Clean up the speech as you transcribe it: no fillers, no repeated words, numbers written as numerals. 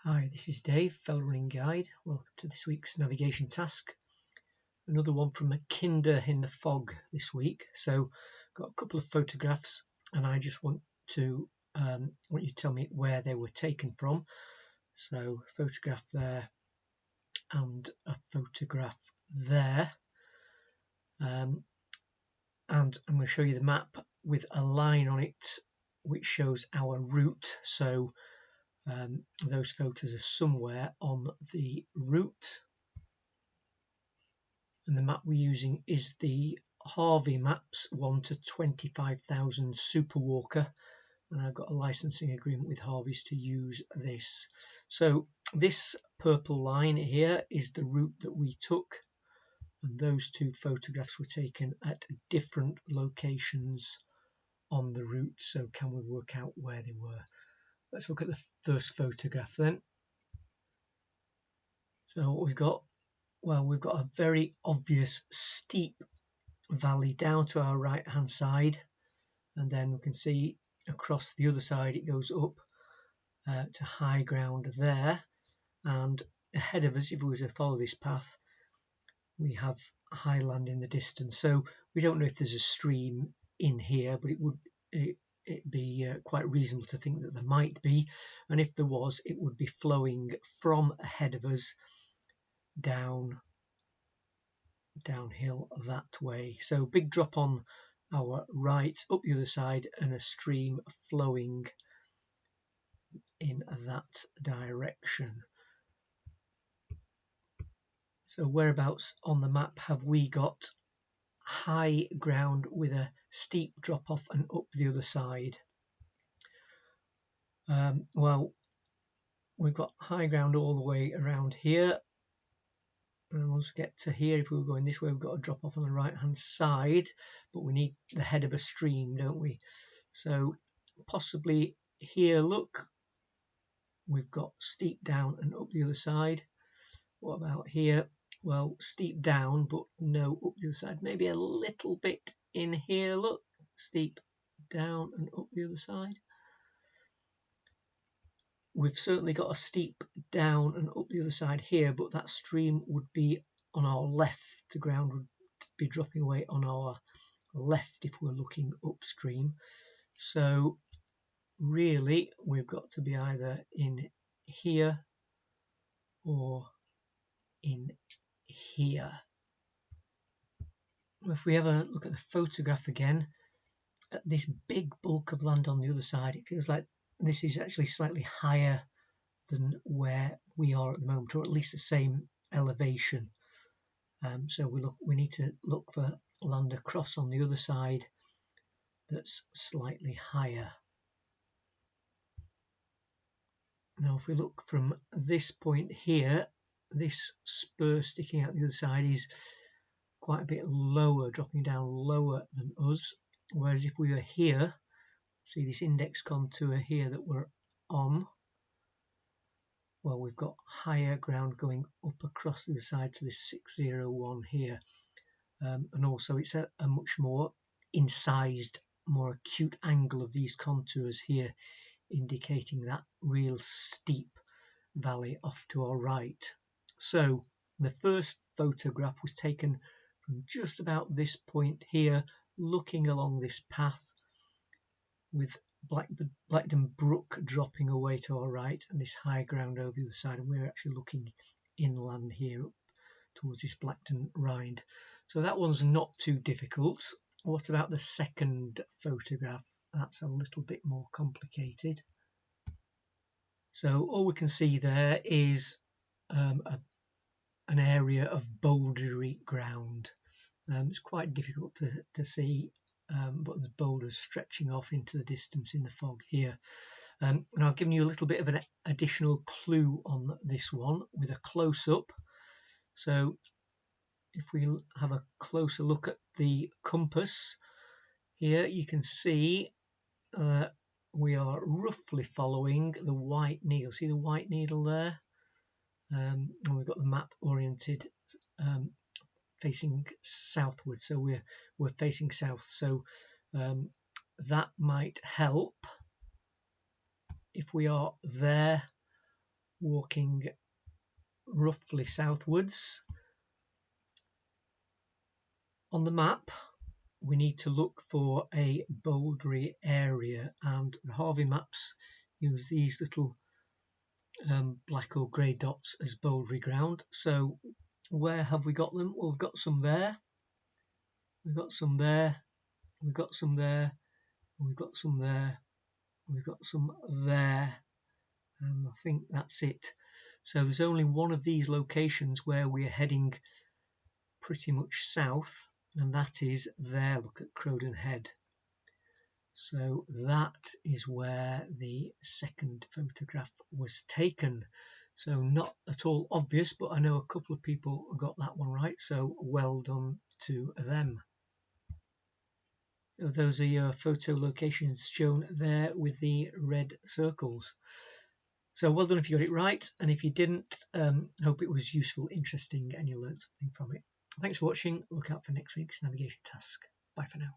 Hi, this is Dave, Fell Running Guide. Welcome to this week's navigation task. Another one from a Kinder in the fog this week. So, got a couple of photographs, and I just want you to tell me where they were taken from. So, photograph there and a photograph there. And I'm going to show you the map with a line on it which shows our route. So, those photos are somewhere on the route, and the map we're using is the Harvey Maps 1 to 25,000 Superwalker, and I've got a licensing agreement with Harvey's to use this. So this purple line here is the route that we took, and those two photographs were taken at different locations on the route. So can we work out where they were? Let's look at the first photograph then. So what we've got, well, we've got a very obvious steep valley down to our right hand side, and then we can see across the other side it goes up to high ground there, and ahead of us, if we were to follow this path, we have high land in the distance. So we don't know if there's a stream in here, but it'd be quite reasonable to think that there might be, and if there was, it would be flowing from ahead of us downhill that way. So big drop on our right, up the other side, and a stream flowing in that direction. So whereabouts on the map have we got high ground with a steep drop off and up the other side? Well, we've got high ground all the way around here, and once we get to here, if we were going this way, we've got a drop off on the right hand side, but we need the head of a stream, don't we? So possibly here, look, we've got steep down and up the other side. What about here? Well, steep down, but no up the other side. Maybe a little bit in here, look, steep down and up the other side. We've certainly got a steep down and up the other side here, but that stream would be on our left. The ground would be dropping away on our left if we're looking upstream. So really, we've got to be either in here or in here. If we have a look at the photograph again, at this big bulk of land on the other side, it feels like this is actually slightly higher than where we are at the moment, or at least the same elevation. So we need to look for land across on the other side that's slightly higher. Now if we look from this point here, this spur sticking out the other side is quite a bit lower, dropping down lower than us, whereas if we were here, see this index contour here that we're on, well, we've got higher ground going up across the other side to this 601 here, and also it's a much more incised, more acute angle of these contours here, indicating that real steep valley off to our right. So the first photograph was taken from just about this point here, looking along this path with Blackden Brook dropping away to our right and this high ground over the other side, and we're actually looking inland here up towards this Blackden Rind. So that one's not too difficult. What about the second photograph? That's a little bit more complicated. So all we can see there is an area of bouldery ground. It's quite difficult to see, but there's boulders stretching off into the distance in the fog here. And I've given you a little bit of an additional clue on this one with a close-up. So if we have a closer look at the compass here, you can see we are roughly following the white needle. See the white needle there? And we've got the map oriented facing southward, so we're facing south. So that might help if we are there walking roughly southwards. On the map, we need to look for a bouldery area, and the Harvey maps use these little black or grey dots as bouldery ground. So where have we got them? Well, we've got some there, we've got some there, we've got some there, we've got some there, we've got some there, and I think that's it. So there's only one of these locations where we're heading pretty much south, and that is there. Look at Crowden Head. So that is where the second photograph was taken. So not at all obvious, but I know a couple of people got that one right, so well done to them. Those are your photo locations shown there with the red circles. So well done if you got it right, and if you didn't, hope it was useful, interesting, and you learned something from it. Thanks for watching. Look out for next week's navigation task. Bye for now.